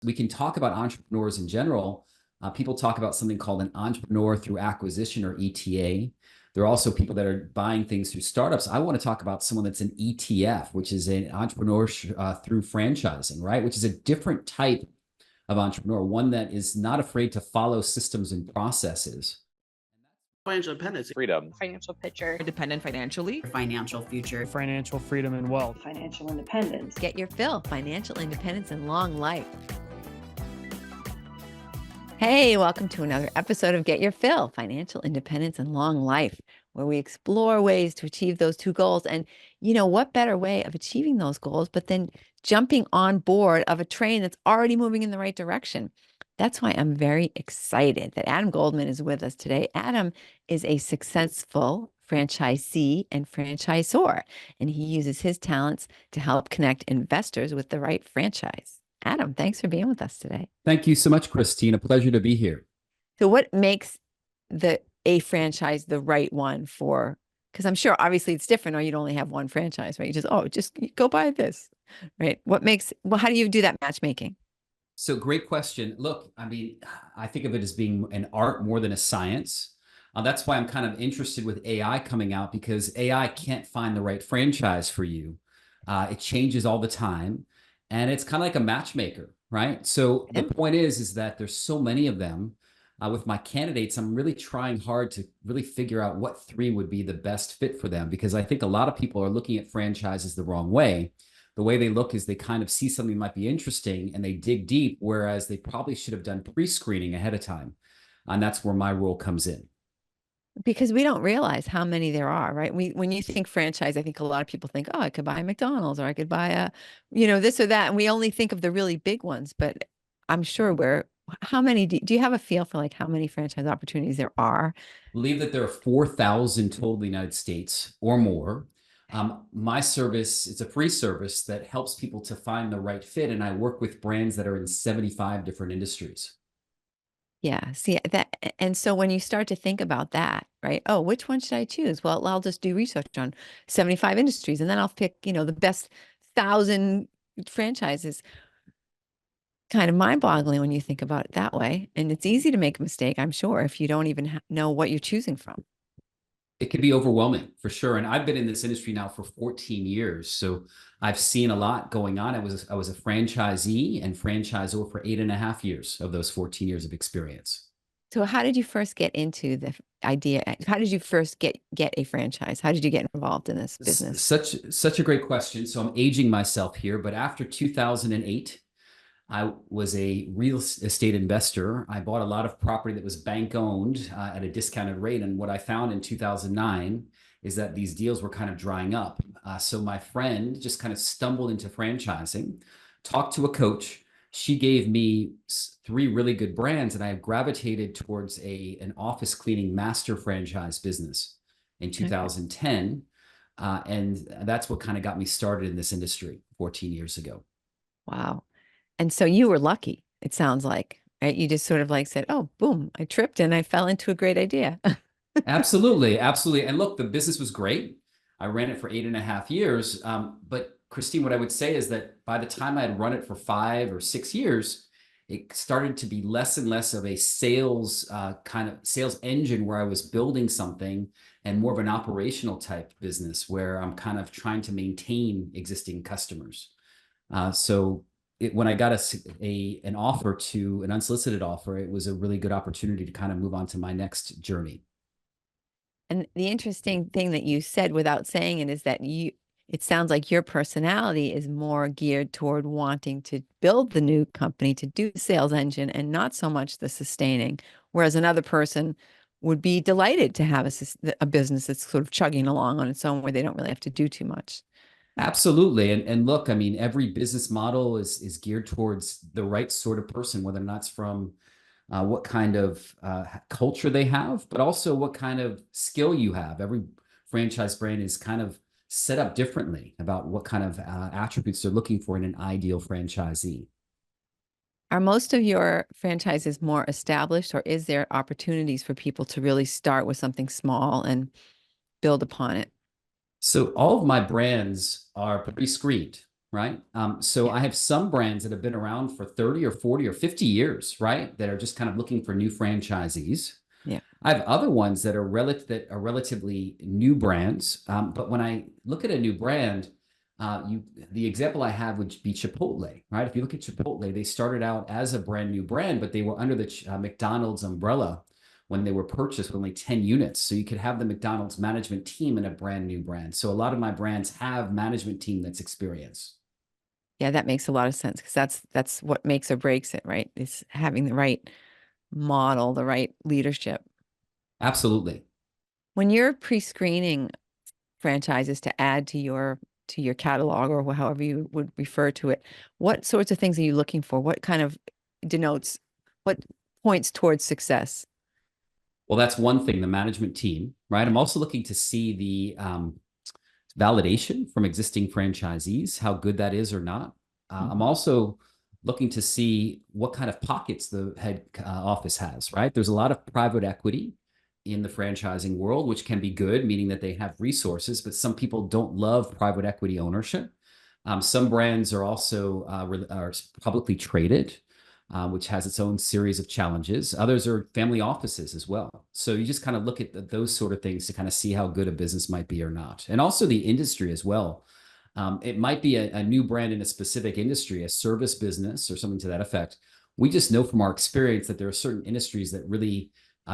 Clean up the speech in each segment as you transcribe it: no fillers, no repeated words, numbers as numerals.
we can talk about entrepreneurs in general. People talk about something called an entrepreneur through acquisition, or ETA. There are also people that are buying things through startups. I want to talk about someone that's an ETF, which is an entrepreneur through franchising, right? Which is a different type of entrepreneur, one that is not afraid to follow systems and processes. Financial independence, freedom, financial picture, independent financially, financial future, financial freedom and wealth, financial independence. Get your fill, financial independence and long life. Hey, welcome to another episode of Get Your Fill, Financial Independence and Long Life, where we explore ways to achieve those two goals. And you know, what better way of achieving those goals, but then jumping on board of a train that's already moving in the right direction. That's why I'm very excited that Adam Goldman is with us today. Adam is a successful franchisee and franchisor, and he uses his talents to help connect investors with the right franchise. Adam, thanks for being with us today. Thank you so much, Christine. A pleasure to be here. So what makes a franchise the right one for, because I'm sure obviously it's different, or you'd only have one franchise, right? You just go buy this, right? How do you do that matchmaking? So great question. Look, I mean, I think of it as being an art more than a science. That's why I'm kind of interested with AI coming out, because AI can't find the right franchise for you. It changes all the time, and it's kind of like a matchmaker, right? So the point is that there's so many of them. With my candidates, I'm really trying hard to really figure out what three would be the best fit for them, because I think a lot of people are looking at franchises the wrong way. The way they look is they kind of see something that might be interesting and they dig deep, whereas they probably should have done pre-screening ahead of time. And that's where my role comes in. Because we don't realize how many there are, right? When you think franchise, I think a lot of people think, oh, I could buy a McDonald's, or I could buy this or that. And we only think of the really big ones, but I'm sure how many, do you have a feel for like how many franchise opportunities there are? I believe that there are 4,000 total in the United States or more. My service, it's a free service that helps people to find the right fit. And I work with brands that are in 75 different industries. Yeah. See that. And so when you start to think about that, right? Oh, which one should I choose? Well, I'll just do research on 75 industries, and then I'll pick, the best 1,000 franchises. Kind of mind-boggling when you think about it that way. And it's easy to make a mistake, I'm sure, if you don't even know what you're choosing from. It could be overwhelming, for sure. And I've been in this industry now for 14 years. So I've seen a lot going on. I was a franchisee and franchisor for 8.5 years of those 14 years of experience. So how did you first get into the idea? How did you first get a franchise? How did you get involved in this business? Such a great question. So I'm aging myself here, but after 2008, I was a real estate investor. I bought a lot of property that was bank owned at a discounted rate. And what I found in 2009 is that these deals were kind of drying up. So my friend just kind of stumbled into franchising, talked to a coach. She gave me 3 really good brands, and I gravitated towards an office cleaning master franchise business in 2010. And that's what kind of got me started in this industry 14 years ago. Wow. And so you were lucky, it sounds like, right? You just sort of like said, oh, boom, I tripped and I fell into a great idea. Absolutely. Absolutely. And look, the business was great. I ran it for 8.5 years. But Christine, what I would say is that by the time I had run it for 5 or 6 years, it started to be less and less of a sales kind of sales engine where I was building something, and more of an operational type business where I'm kind of trying to maintain existing customers. When I got an unsolicited offer, it was a really good opportunity to kind of move on to my next journey. And the interesting thing that you said without saying it is that it sounds like your personality is more geared toward wanting to build the new company, to do the sales engine, and not so much the sustaining. Whereas another person would be delighted to have a business that's sort of chugging along on its own, where they don't really have to do too much. Absolutely. And look, I mean, every business model is geared towards the right sort of person, whether or not it's from what kind of culture they have, but also what kind of skill you have. Every franchise brand is kind of set up differently about what kind of attributes they're looking for in an ideal franchisee. Are most of your franchises more established, or is there opportunities for people to really start with something small and build upon it? So all of my brands are pre-screened. right? So Yeah. I have some brands that have been around for 30 or 40 or 50 years, right? That are just kind of looking for new franchisees. Yeah. I have other ones that are relatively new brands. But when I look at a new brand, the example I have would be Chipotle, right? If you look at Chipotle, they started out as a brand new brand, but they were under the McDonald's umbrella when they were purchased with only 10 units. So you could have the McDonald's management team in a brand new brand. So a lot of my brands have management team that's experienced. Yeah, that makes a lot of sense because that's what makes or breaks it, right? Is having the right model, the right leadership. Absolutely. When you're pre-screening franchises to add to your catalog or however you would refer to it, what sorts of things are you looking for? What kind of denotes what points towards success? Well, that's one thing, the management team, right? I'm also looking to see the validation from existing franchisees, how good that is or not. I'm also looking to see what kind of pockets the head office has, right? There's a lot of private equity in the franchising world, which can be good, meaning that they have resources, but some people don't love private equity ownership. Some brands are also are publicly traded, which has its own series of challenges. Others are family offices as well. So you just kind of look at those sort of things to kind of see how good a business might be or not. And also the industry as well. It might be a new brand in a specific industry, a service business or something to that effect. We just know from our experience that there are certain industries that really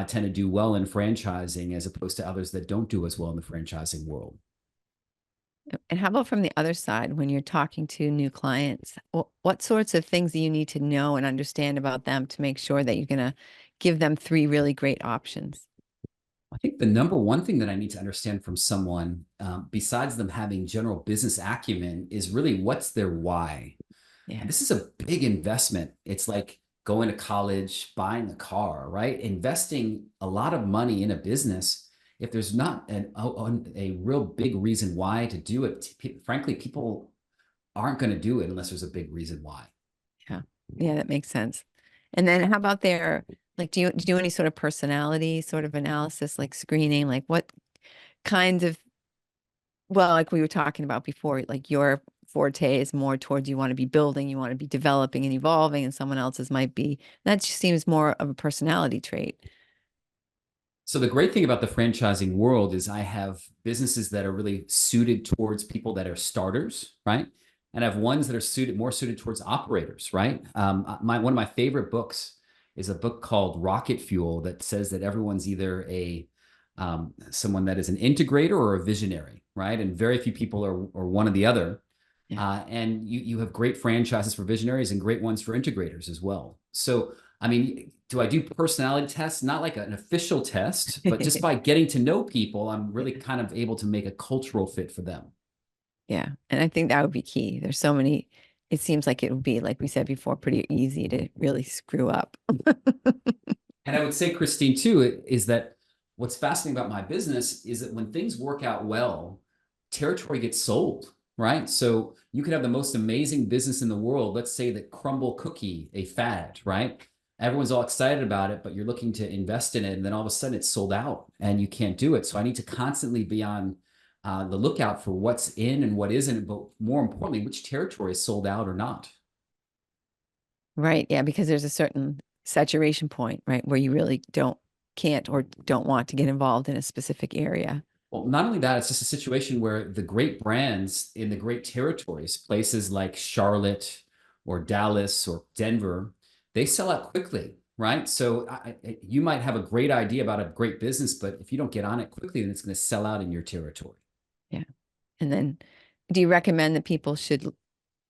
tend to do well in franchising as opposed to others that don't do as well in the franchising world. And how about from the other side, when you're talking to new clients, what sorts of things do you need to know and understand about them to make sure that you're going to give them three really great options? I think the number one thing that I need to understand from someone, besides them having general business acumen, is really what's their why. Yeah. And this is a big investment. It's like going to college, buying a car, right? Investing a lot of money in a business. If there's not a real big reason why to do it, frankly, people aren't going to do it unless there's a big reason why. Yeah. Yeah, that makes sense. And then how about like, do you do any sort of personality sort of analysis, like screening, like what kinds of, well, like we were talking about before, like your forte is more towards you want to be building, you want to be developing and evolving, and someone else's might be, that just seems more of a personality trait. So the great thing about the franchising world is I have businesses that are really suited towards people that are starters, right? And I have ones that are more suited towards operators, right? One of my favorite books is a book called Rocket Fuel that says that everyone's either someone that is an integrator or a visionary, right? And very few people are one or the other. Yeah. And you have great franchises for visionaries and great ones for integrators as well. So, I mean, do I do personality tests? Not like an official test, but just by getting to know people, I'm really kind of able to make a cultural fit for them. Yeah. And I think that would be key. There's so many, it seems like it would be, like we said before, pretty easy to really screw up. And I would say, Christine, too, is that what's fascinating about my business is that when things work out well, territory gets sold, right? So you could have the most amazing business in the world. Let's say the crumble cookie, a fad, right? Everyone's all excited about it, but you're looking to invest in it. And then all of a sudden it's sold out and you can't do it. So I need to constantly be on the lookout for what's in and what isn't, but more importantly, which territory is sold out or not. Right. Yeah. Because there's a certain saturation point, right? Where you really can't or don't want to get involved in a specific area. Well, not only that, it's just a situation where the great brands in the great territories, places like Charlotte or Dallas or Denver, they sell out quickly, right? So you might have a great idea about a great business, but if you don't get on it quickly, then it's going to sell out in your territory. Yeah. And then do you recommend that people should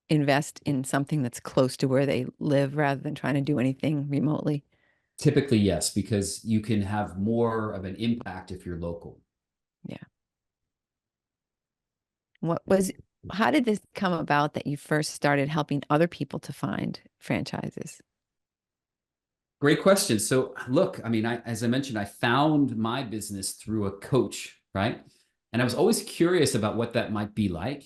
invest in something that's close to where they live rather than trying to do anything remotely? Typically, yes, because you can have more of an impact if you're local. Yeah. How did this come about that you first started helping other people to find franchises? Great question. So look, I mean, as I mentioned, I found my business through a coach, right? And I was always curious about what that might be like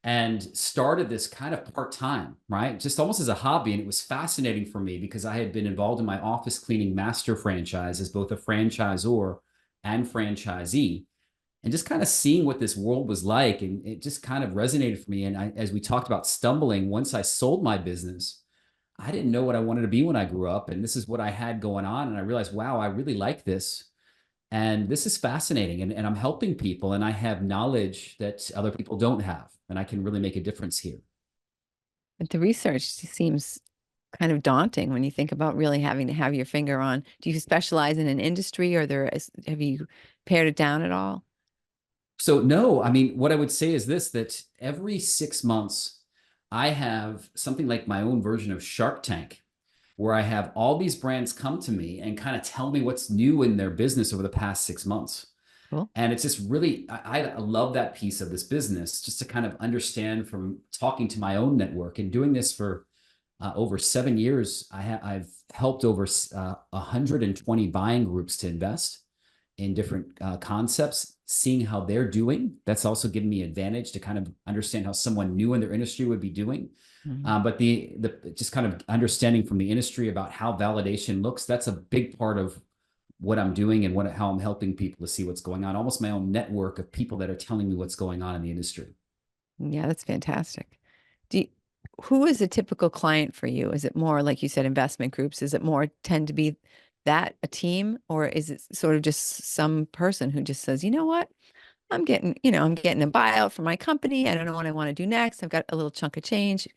and started this kind of part-time, right? Just almost as a hobby. And it was fascinating for me because I had been involved in my office cleaning master franchise as both a franchisor and franchisee. and just kind of seeing what this world was like. And it just kind of resonated for me. And as we talked about stumbling, once I sold my business, I didn't know what I wanted to be when I grew up. And this is what I had going on. And I realized, wow, I really like this. And this is fascinating. And I'm helping people, and I have knowledge that other people don't have. And I can really make a difference here. But the research seems kind of daunting when you think about really having to have your finger on. Do you specialize in an industry, or have you pared it down at all? So no, I mean, what I would say is this, that every 6 months, I have something like my own version of Shark Tank, where I have all these brands come to me and kind of tell me what's new in their business over the past 6 months. Cool. And it's just really, I love that piece of this business, just to kind of understand from talking to my own network and doing this for over 7 years. I've helped over 120 buying groups to invest in different concepts, seeing how they're doing. That's also given me advantage to kind of understand how someone new in their industry would be doing. But the just kind of understanding from the industry about how validation looks, that's a big part of what I'm doing and how I'm helping people to see what's going on. Almost my own network of people that are telling me what's going on in the industry. Yeah, that's fantastic. Who is a typical client for you? Is it more, like you said, investment groups? Is it more tend to be that a team, or is it sort of just some person who just says, you know what, I'm getting a buyout from my company. I don't know what I want to do next. I've got a little chunk of change.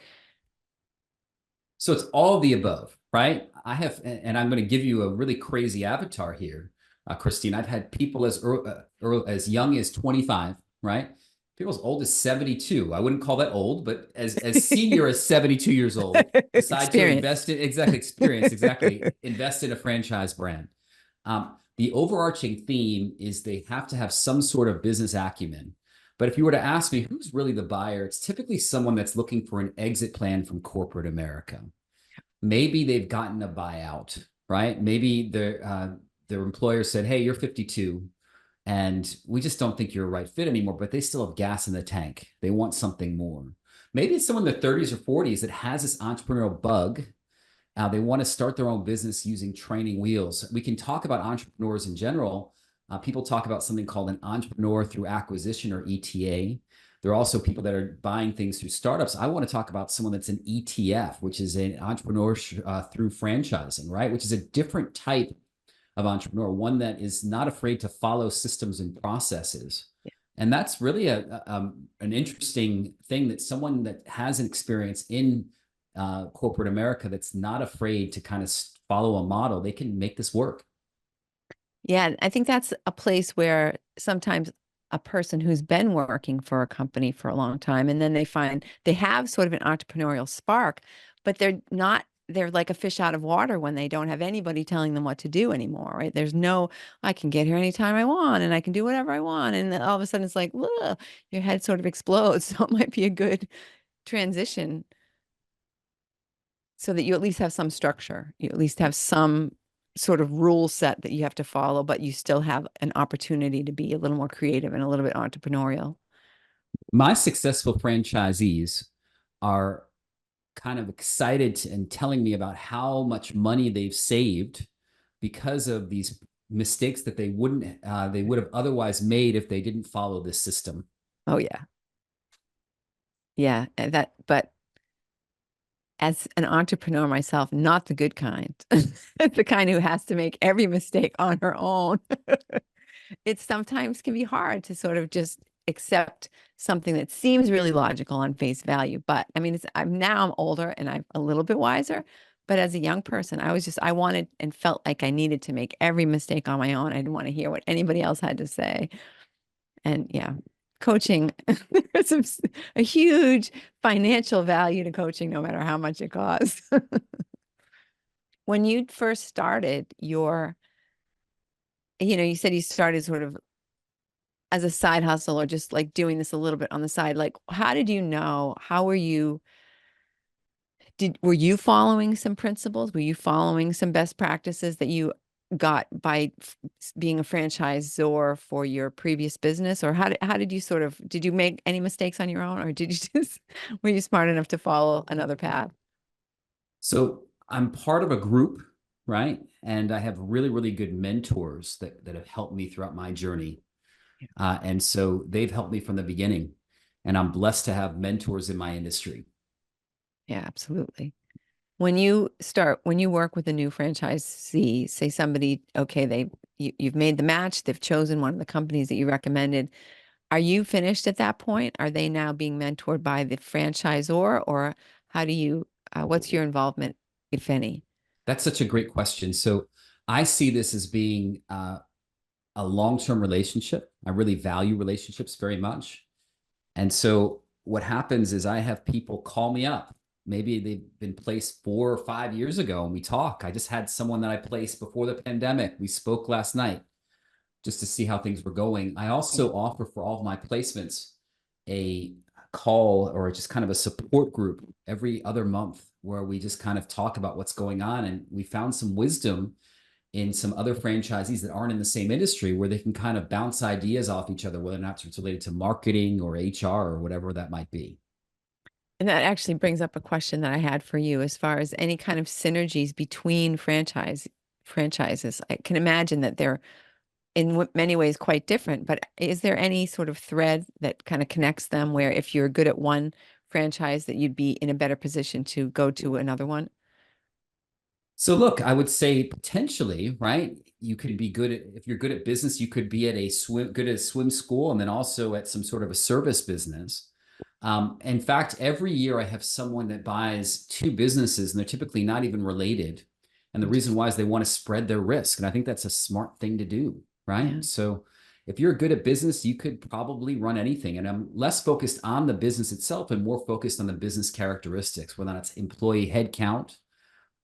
So it's all of the above, right? And I'm going to give you a really crazy avatar here, Christine. I've had people as young as 25, right? People as old as 72. I wouldn't call that old, but as senior as 72 years old, decide to invest in invest in a franchise brand. The overarching theme is they have to have some sort of business acumen. But if you were to ask me who's really the buyer, it's typically someone that's looking for an exit plan from corporate America. Maybe they've gotten a buyout, right? Maybe their employer said, hey, you're 52 and we just don't think you're a right fit anymore, but they still have gas in the tank. They want something more. Maybe it's someone in their 30s or 40s that has this entrepreneurial bug. They want to start their own business using training wheels. We can talk about entrepreneurs in general. People talk about something called an entrepreneur through acquisition, or ETA. There are also people that are buying things through startups. I want to talk about someone that's an ETF, which is an entrepreneur through franchising, right? Which is a different type of entrepreneur, one that is not afraid to follow systems and processes. Yeah. And that's really an interesting thing, that someone that has an experience in corporate America that's not afraid to kind of follow a model, they can make this work. Yeah, I think that's a place where sometimes a person who's been working for a company for a long time, and then they find they have sort of an entrepreneurial spark, but they're like a fish out of water when they don't have anybody telling them what to do anymore, right? There's no, I can get here anytime I want and I can do whatever I want. And then all of a sudden it's like, ugh, your head sort of explodes. So it might be a good transition so that you at least have some structure. You at least have some sort of rule set that you have to follow, but you still have an opportunity to be a little more creative and a little bit entrepreneurial. My successful franchisees are kind of excited and telling me about how much money they've saved because of these mistakes that they would have otherwise made if they didn't follow this system. Oh yeah. Yeah, but as an entrepreneur myself, not the good kind, the kind who has to make every mistake on her own. It sometimes can be hard to sort of just accept something that seems really logical on face value. But I mean, I'm older and I'm a little bit wiser. But as a young person, I wanted and felt like I needed to make every mistake on my own. I didn't want to hear what anybody else had to say. And yeah, coaching, there's a huge financial value to coaching, no matter how much it costs. When you first started you said you started sort of as a side hustle or just like doing this a little bit on the side. Like, how did you know? Were you following some principles? Were you following some best practices that you got by being a franchisor for your previous business? Or how did you did you make any mistakes on your own, or were you smart enough to follow another path? So I'm part of a group, right? And I have really, really good mentors that have helped me throughout my journey. And so they've helped me from the beginning. And I'm blessed to have mentors in my industry. Yeah, absolutely. When you work with a new franchisee, say somebody, okay, you've made the match, they've chosen one of the companies that you recommended. Are you finished at that point? Are they now being mentored by the franchisor, or how do you, what's your involvement, if any? That's such a great question. So I see this as being a long-term relationship. I really value relationships very much. And so what happens is I have people call me up. Maybe they've been placed 4 or 5 years ago and we talk. I just had someone that I placed before the pandemic. We spoke last night just to see how things were going. I also offer for all of my placements a call or just kind of a support group every other month where we just kind of talk about what's going on. And we found some wisdom in some other franchisees that aren't in the same industry where they can kind of bounce ideas off each other, whether or not it's related to marketing or HR or whatever that might be. And that actually brings up a question that I had for you as far as any kind of synergies between franchises. I can imagine that they're in many ways quite different, but is there any sort of thread that kind of connects them where if you're good at one franchise that you'd be in a better position to go to another one? So look, I would say potentially, right? You could be good at, if you're good at business, you could be at good at a swim school and then also at some sort of a service business. In fact, every year I have someone that buys two businesses and they're typically not even related. And the reason why is they want to spread their risk. And I think that's a smart thing to do, right? Yeah. So if you're good at business, you could probably run anything. And I'm less focused on the business itself and more focused on the business characteristics, whether it's employee headcount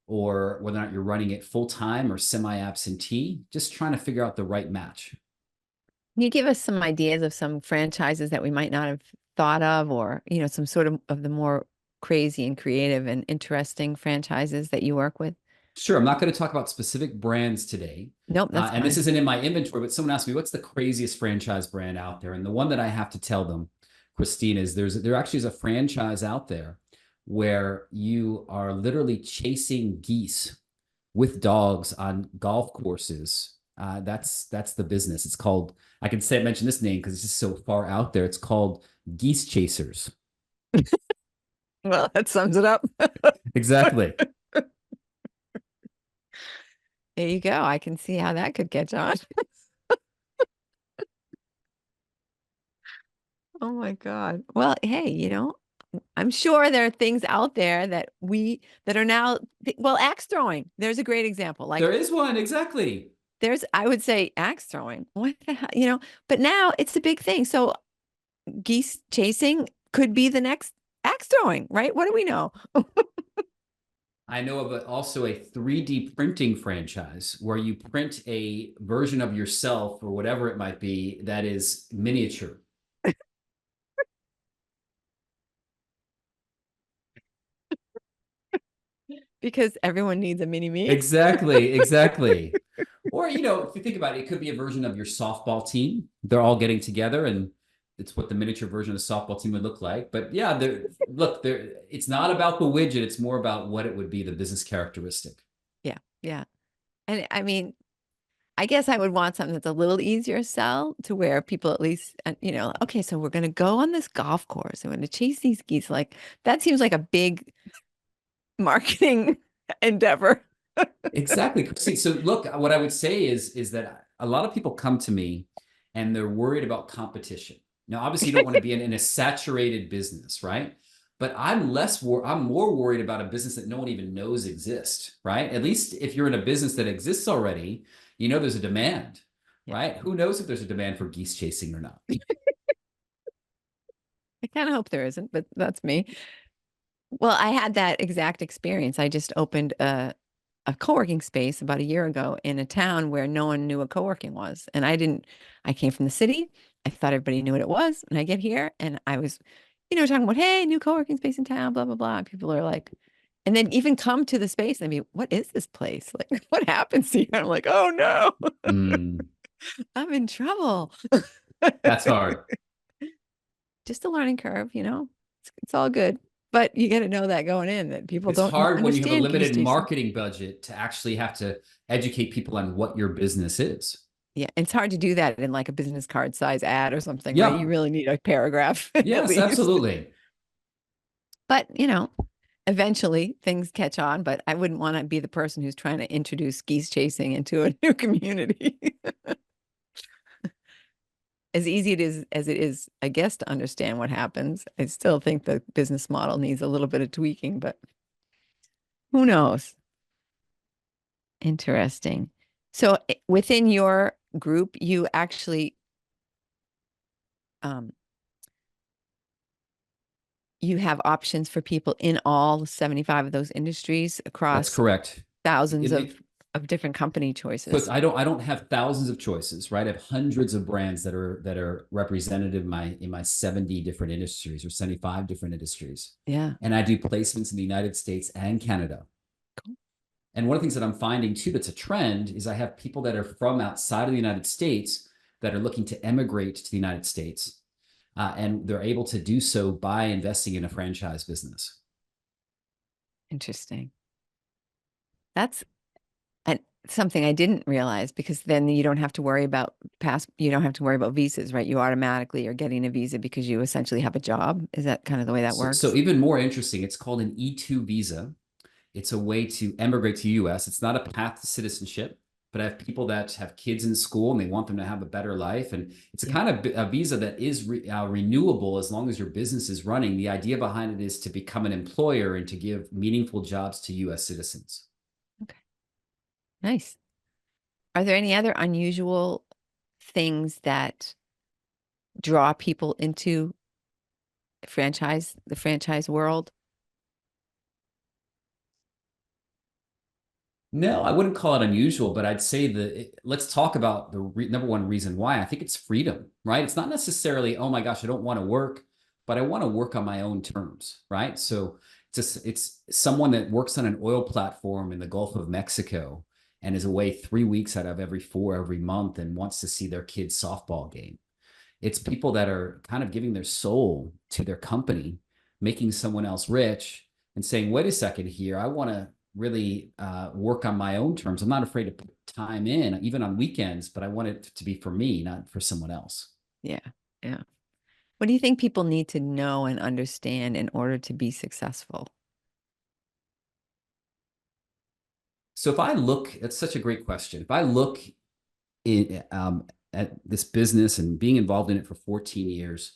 or whether or not you're running it full time or semi absentee, just trying to figure out the right match. Can you give us some ideas of some franchises that we might not have thought of, or, some sort of the more crazy and creative and interesting franchises that you work with? Sure, I'm not going to talk about specific brands today. Nope, that's And this fine. isn't in my inventory, but someone asked me, what's the craziest franchise brand out there? And the one that I have to tell them, Christine, is there actually is a franchise out there where you are literally chasing geese with dogs on golf courses. That's the business. It's called, I can say mention this name because it's just so far out there. It's called Geese Chasers. Well, that sums it up. Exactly. There you go. I can see how that could catch on. Oh my God. Well, hey, I'm sure there are things out there that are now, well, axe throwing. There's a great example. Like There is one, exactly. I would say axe throwing. What the hell, but now it's a big thing. So geese chasing could be the next axe throwing, right? What do we know? I know of also a 3D printing franchise where you print a version of yourself or whatever it might be that is miniature. Because everyone needs a mini me. Exactly, exactly. Or, if you think about it, it could be a version of your softball team. They're all getting together and it's what the miniature version of the softball team would look like. But yeah, it's not about the widget. It's more about what it would be, the business characteristic. Yeah. Yeah. And I mean, I guess I would want something that's a little easier to sell to where people at least, okay, so we're going to go on this golf course and we're going to chase these geese. Like that seems like a big marketing endeavor. Exactly, Christine. So look, what I would say is that a lot of people come to me and they're worried about competition. Now, obviously, you don't want to be in a saturated business, right? But I'm more worried about a business that no one even knows exists, right? At least if you're in a business that exists already, there's a demand, right? Who knows if there's a demand for geese chasing or not? I kind of hope there isn't, but that's me. Well, I had that exact experience. I just opened a co-working space about a year ago in a town where no one knew what co-working was. And I came from the city. I thought everybody knew what it was. And I get here and I was, talking about, hey, new co-working space in town, blah, blah, blah. And people are like, and then even come to the space and be, what is this place? Like, what happens here? I'm like, oh no, I'm in trouble. That's hard. Just a learning curve, it's all good. But you got to know that going in that people It's don't hard when you have a understand limited geese chasing. marketing budget to actually have to educate people on what your business is. Yeah. It's hard to do that in like a business card size ad or something, right? You Yeah. really need a paragraph at Yes, least. absolutely. But, eventually things catch on, but I wouldn't want to be the person who's trying to introduce geese chasing into a new community. As easy as it is, I guess, to understand what happens, I still think the business model needs a little bit of tweaking, but who knows? Interesting. So within your group, you actually you have options for people in all 75 of those industries That's across correct. thousands It, of different company so choices. I don't have thousands of choices, right? I have hundreds of brands that are represented in my 70 different industries or 75 different industries. Yeah. And I do placements in the United States and Canada. Cool. And one of the things that I'm finding too that's a trend is I have people that are from outside of the United States that are looking to emigrate to the United States. And they're able to do so by investing in a franchise business. Interesting. That's something I didn't realize, because then you don't have to worry about you don't have to worry about visas, right? You automatically are getting a visa because you essentially have a job. Is that kind of the way that works? So even more interesting, it's called an E2 visa. It's a way to emigrate to the US. It's not a path to citizenship, but I have people that have kids in school and they want them to have a better life. And it's a kind of a visa that is renewable as long as your business is running. The idea behind it is to become an employer and to give meaningful jobs to US citizens. Okay. Nice. Are there any other unusual things that draw people into the franchise world? No, I wouldn't call it unusual, but I'd say let's talk about the number one reason why. I think it's freedom, right? It's not necessarily, oh my gosh, I don't want to work, but I want to work on my own terms, right? So it's someone that works on an oil platform in the Gulf of Mexico and is away 3 weeks out of every month and wants to see their kid's softball game. It's people that are kind of giving their soul to their company, making someone else rich and saying, wait a second here, I want to really work on my own terms. I'm not afraid to put time in, even on weekends, but I want it to be for me, not for someone else. Yeah. Yeah. What do you think people need to know and understand in order to be successful? So if I look, that's such a great question. If I look at this business and being involved in it for 14 years,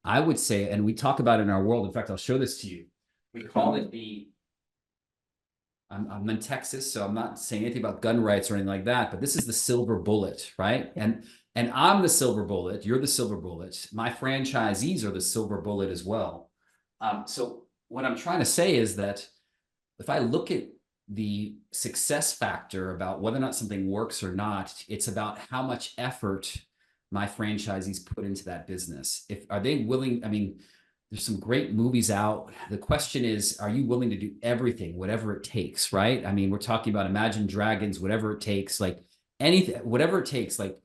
I would say, and we talk about it in our world. In fact, I'll show this to you. We call it I'm in Texas, so I'm not saying anything about gun rights or anything like that, but this is the silver bullet, right? And I'm the silver bullet, you're the silver bullet. My franchisees are the silver bullet as well. So what I'm trying to say is that if I look at the success factor about whether or not something works or not, it's about how much effort my franchisees put into that business. Are they willing? I mean, there's some great movies out. The question is, are you willing to do everything, whatever it takes, right? I mean, we're talking about Imagine Dragons, whatever it takes, like anything, whatever it takes, like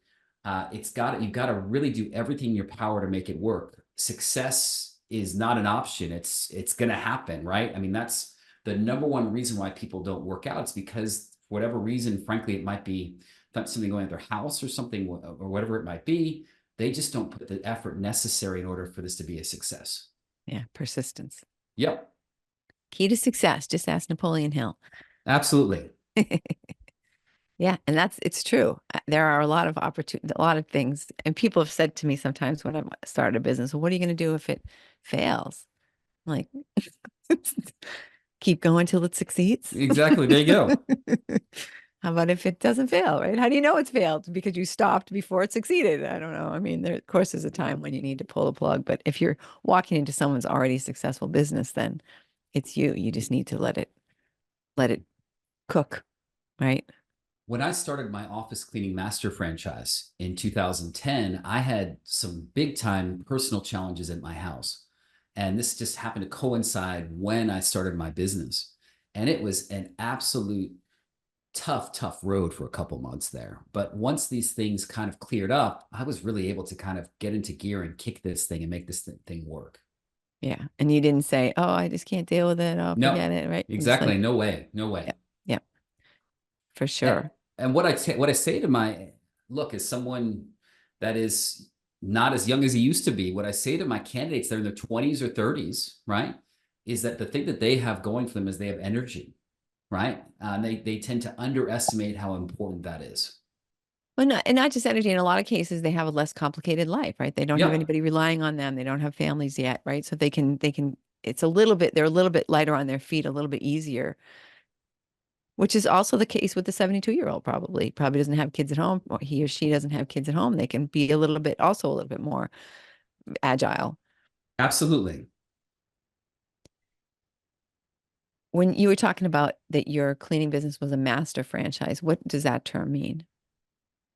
you've got to really do everything in your power to make it work. Success is not an option. It's going to happen, right? I mean, that's the number one reason why people don't work out. It's because for whatever reason, frankly, it might be something going at their house or something, or whatever it might be. They just don't put the effort necessary in order for this to be a success. Yeah. Persistence. Yep. Key to success. Just ask Napoleon Hill. Absolutely. Yeah. And it's true. There are a lot of opportunities, a lot of things. And people have said to me sometimes when I started a business, well, what are you going to do if it fails? I'm like, keep going till it succeeds. Exactly. There you go. How about if it doesn't fail, right? How do you know it's failed? Because you stopped before it succeeded. I don't know. I mean, there, of course, there's a time when you need to pull the plug, but if you're walking into someone's already successful business, then it's you. You just need to let it cook, right? When I started my office cleaning master franchise in 2010, I had some big time personal challenges at my house. And this just happened to coincide when I started my business. And it was an absolute tough road for a couple months there. But once these things kind of cleared up, I was really able to kind of get into gear and kick this thing and make this thing work. Yeah. And you didn't say, oh, I just can't deal with it. Oh, No, forget it, right? exactly. Like, No way. No way. yeah, yeah, for sure. And what I say to my look, as someone that is not as young as he used to be, what I say to my candidates, they're in their 20s or 30s, right? Is that the thing that they have going for them is they have energy, right? They tend to underestimate how important that is. Well, and not just energy. In a lot of cases, they have a less complicated life, right? They don't have Yep, anybody relying on them. They don't have families yet, right? So they can, it's a little bit, they're a little bit lighter on their feet, a little bit easier, which is also the case with the 72-year-old probably doesn't have kids at home, or he or she doesn't have kids at home. They can be a little bit, also a little bit more agile. absolutely. When you were talking about that your cleaning business was a master franchise, what does that term mean?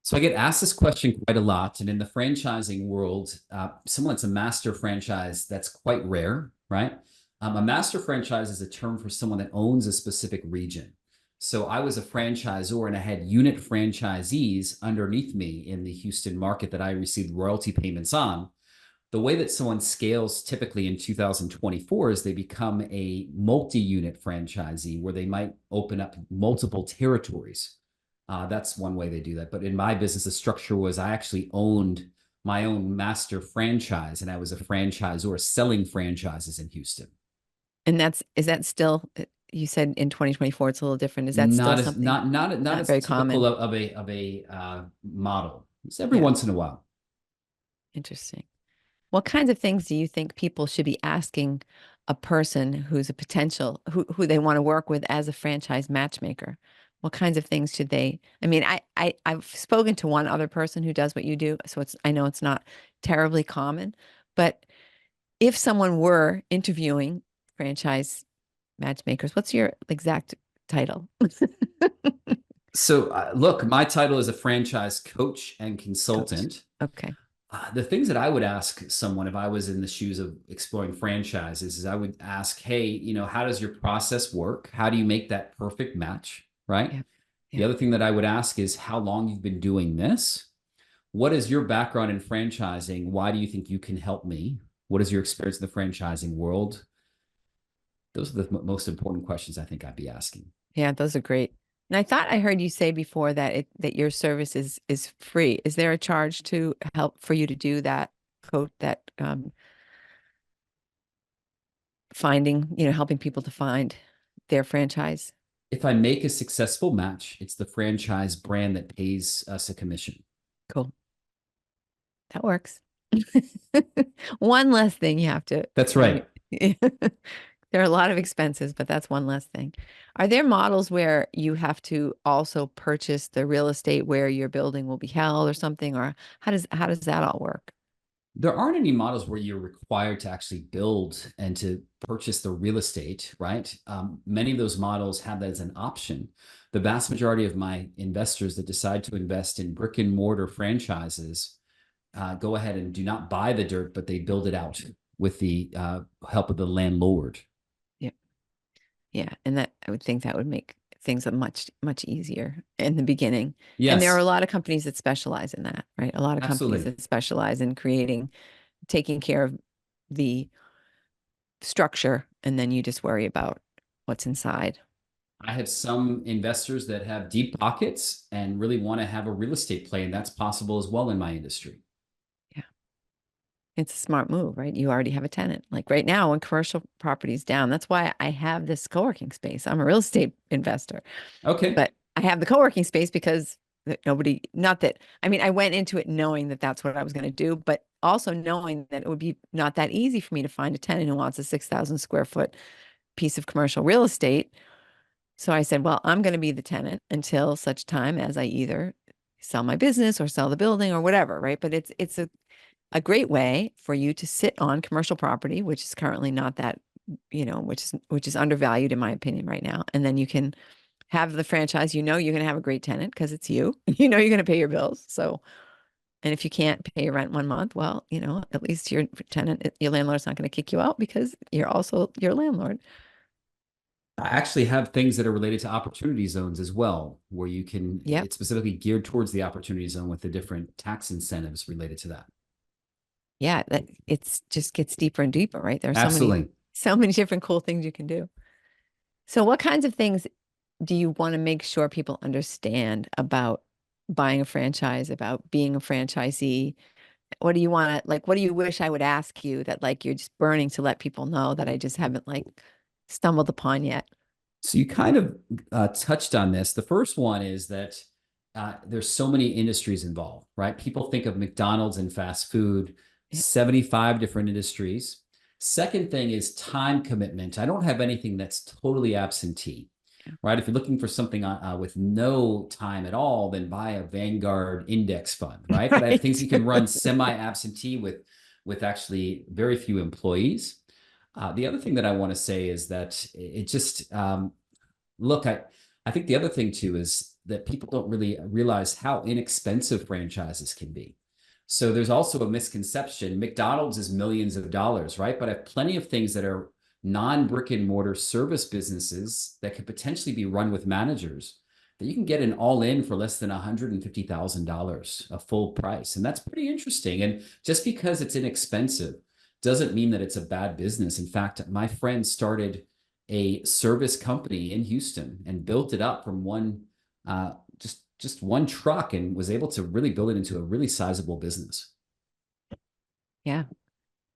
So I get asked this question quite a lot. And in the franchising world, someone that's a master franchise, that's quite rare, right? A master franchise is a term for someone that owns a specific region. So I was a franchisor and I had unit franchisees underneath me in the Houston market that I received royalty payments on. The way that someone scales typically in 2024 is they become a multi-unit franchisee where they might open up multiple territories. That's one way they do that. But in my business, the structure was I actually owned my own master franchise and I was a franchisor selling franchises in Houston. And is that still, you said in 2024, it's a little different. Is that still something Not not as very typical common? of a model. It's every Yeah, once in a while. interesting. What kinds of things do you think people should be asking a person who's a potential, who they want to work with as a franchise matchmaker? What kinds of things should they? I mean, I've spoken to one other person who does what you do, so I know it's not terribly common, but if someone were interviewing franchise matchmakers, what's your exact title? So, look, my title is a franchise coach and Coach. consultant. Okay. The things that I would ask someone if I was in the shoes of exploring franchises is I would ask, hey, how does your process work? How do you make that perfect match? Right. Yeah. The Yeah. other thing that I would ask is how long you've been doing this. What is your background in franchising? Why do you think you can help me? What is your experience in the franchising world? Those are the most important questions I think I'd be asking. Yeah, those are great. And I thought I heard you say before that that your service is free. Is there a charge to help for you to do that code that finding, helping people to find their franchise? If I make a successful match, it's the franchise brand that pays us a commission. Cool. That works. One less thing you have to That's right. there are a lot of expenses, but that's one less thing. Are there models where you have to also purchase the real estate where your building will be held or something, or how does that all work? There aren't any models where you're required to actually build and to purchase the real estate, right? Many of those models have that as an option. The vast majority of my investors that decide to invest in brick and mortar franchises go ahead and do not buy the dirt, but they build it out with the help of the landlord. Yeah. Yeah. And that I would think that would make things a much, much easier in the beginning. And there are Yes, a lot of companies that specialize in that, right? A lot of companies absolutely. that specialize in taking care of the structure, and then you just worry about what's inside. I have some investors that have deep pockets and really want to have a real estate play, and that's possible as well in my industry. Yeah. It's a smart move, right? You already have a tenant. Like right now, when commercial property is down, that's why I have this co-working space. I'm a real estate investor, Okay. but I have the co-working space because nobody, not that, I mean, I went into it knowing that that's what I was going to do, but also knowing that it would be not that easy for me to find a tenant who wants a 6,000 square foot piece of commercial real estate. So I said, well, I'm going to be the tenant until such time as I either sell my business or sell the building or whatever, right? But it's a great way for you to sit on commercial property, which is currently not that, which is undervalued in my opinion right now. And then you can have the franchise, you're going to have a great tenant because it's you, you're going to pay your bills. So, and if you can't pay your rent 1 month, well, at least your tenant, your landlord's not going to kick you out because you're also your landlord. I actually have things that are related to opportunity zones as well, where you can, Yep. it's specifically geared towards the opportunity zone with the different tax incentives related to that. Yeah, that it's just gets deeper and deeper, right? There are Absolutely. so many different cool things you can do. So what kinds of things do you want to make sure people understand about buying a franchise, about being a franchisee? What do you want to, like, what do you wish I would ask you that like you're just burning to let people know that I just haven't like stumbled upon yet? So you kind of touched on this. The first one is that there's so many industries involved, right? People think of McDonald's and fast food, Yeah. 75 different industries. Second thing is time commitment. I don't have anything that's totally absentee, Yeah. right? If you're looking for something with no time at all, then buy a Vanguard index fund, right? But I have things you can run semi-absentee with actually very few employees. The other thing that I want to say is that it just look, I think the other thing too is that people don't really realize how inexpensive franchises can be. So there's also a misconception. McDonald's is millions of dollars, right? But I have plenty of things that are non-brick and mortar service businesses that could potentially be run with managers that you can get an all-in for less than $150,000, a full price. And that's pretty interesting. And just because it's inexpensive doesn't mean that it's a bad business. In fact, my friend started a service company in Houston and built it up from one just one truck and was able to really build it into a really sizable business. Yeah.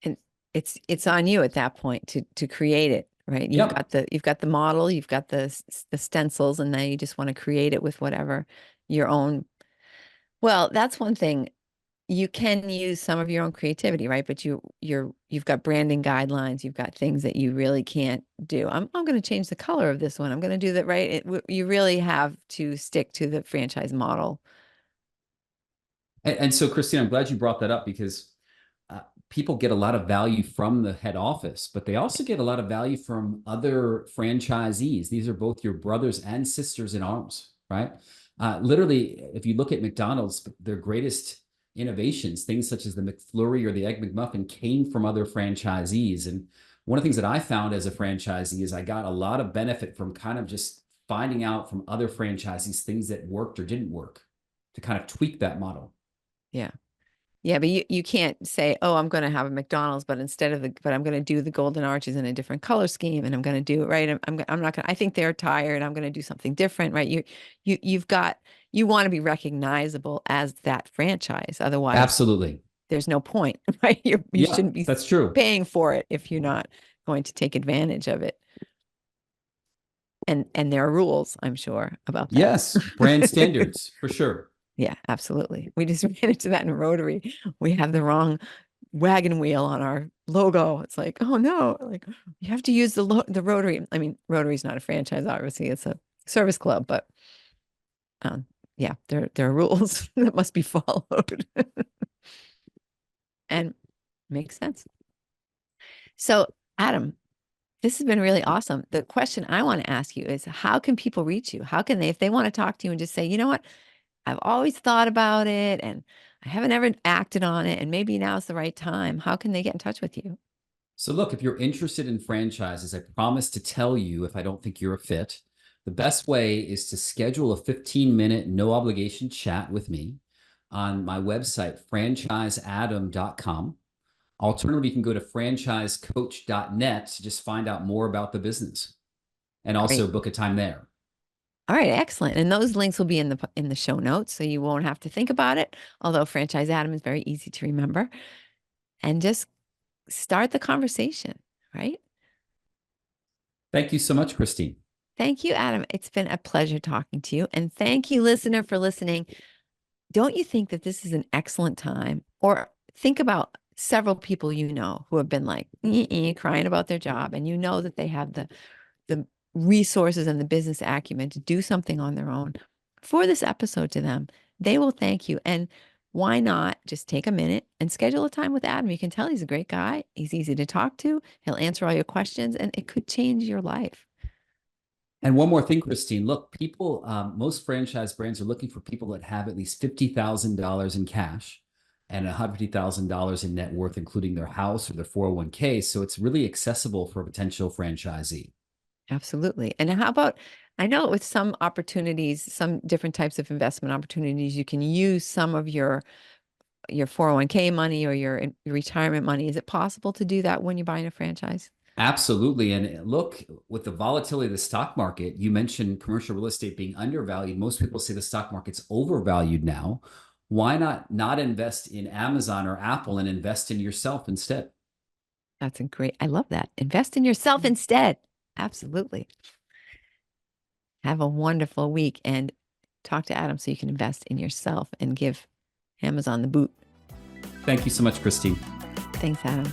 And it's on you at that point to create it, right? Yep. You've got the model, you've got the stencils, and now you just want to create it with whatever your own. Well, that's one thing. You can use some of your own creativity, right? But you've got branding guidelines, you've got things that you really can't do. I'm going to change the color of this one. I'm going to do that, right? You really have to stick to the franchise model. And so, Christine, I'm glad you brought that up because people get a lot of value from the head office, but they also get a lot of value from other franchisees. These are both your brothers and sisters in arms, right? Literally, if you look at McDonald's, their greatest innovations, things such as the McFlurry or the Egg McMuffin, came from other franchisees. And one of the things that I found as a franchisee is I got a lot of benefit from kind of just finding out from other franchisees things that worked or didn't work to kind of tweak that model. Yeah. Yeah, but you can't say, oh, I'm going to have a McDonald's, but but I'm going to do the golden arches in a different color scheme, and I'm going to do it right. I'm not going. I think they're tired. I'm going to do something different, right? You want to be recognizable as that franchise. Otherwise, Absolutely. there's no point, right? You Yeah, shouldn't be that's true. paying for it if you're not going to take advantage of it. And there are rules, I'm sure, about that. Yes, brand standards for sure. Yeah, absolutely. We just ran into that in Rotary. We have the wrong wagon wheel on our logo. It's like, oh no, like you have to use the Rotary. I mean, Rotary's not a franchise, obviously, it's a service club, but yeah, there are rules that must be followed. And makes sense. So, Adam, this has been really awesome. The question I want to ask you is, how can people reach you? How can they, if they want to talk to you and just say, you know what, I've always thought about it and I haven't ever acted on it, and maybe now's the right time. How can they get in touch with you? So look, if you're interested in franchises, I promise to tell you if I don't think you're a fit. The best way is to schedule a 15-minute no obligation chat with me on my website, franchiseadam.com. Alternatively, you can go to franchisecoach.net to just find out more about the business and also book a time there. All right, excellent. And those links will be in the show notes, so you won't have to think about it. Although Franchise Adam is very easy to remember, and just start the conversation, right? Thank you so much, Christine. Thank you, Adam. It's been a pleasure talking to you. And thank you, listener, for listening. Don't you think that this is an excellent time? Or think about several people you know who have been like crying about their job, and you know that they have the resources and the business acumen to do something on their own. For this episode to them, they will thank you. And why not just take a minute and schedule a time with Adam? You can tell he's a great guy. He's easy to talk to. He'll answer all your questions, and it could change your life. And one more thing, Christine, look, people, most franchise brands are looking for people that have at least $50,000 in cash and $150,000 in net worth, including their house or their 401k. So it's really accessible for a potential franchisee. Absolutely. And how about, I know with some opportunities, some different types of investment opportunities, you can use some of your 401k money or your retirement money. Is it possible to do that when you're buying a franchise? Absolutely. And look, with the volatility of the stock market, you mentioned commercial real estate being undervalued. Most people say the stock market's overvalued now. Why not invest in Amazon or Apple and invest in yourself instead? That's a great, I love that. Invest in yourself instead. Absolutely. Have a wonderful week and talk to Adam so you can invest in yourself and give Amazon the boot. Thank you so much, Christine. Thanks, Adam.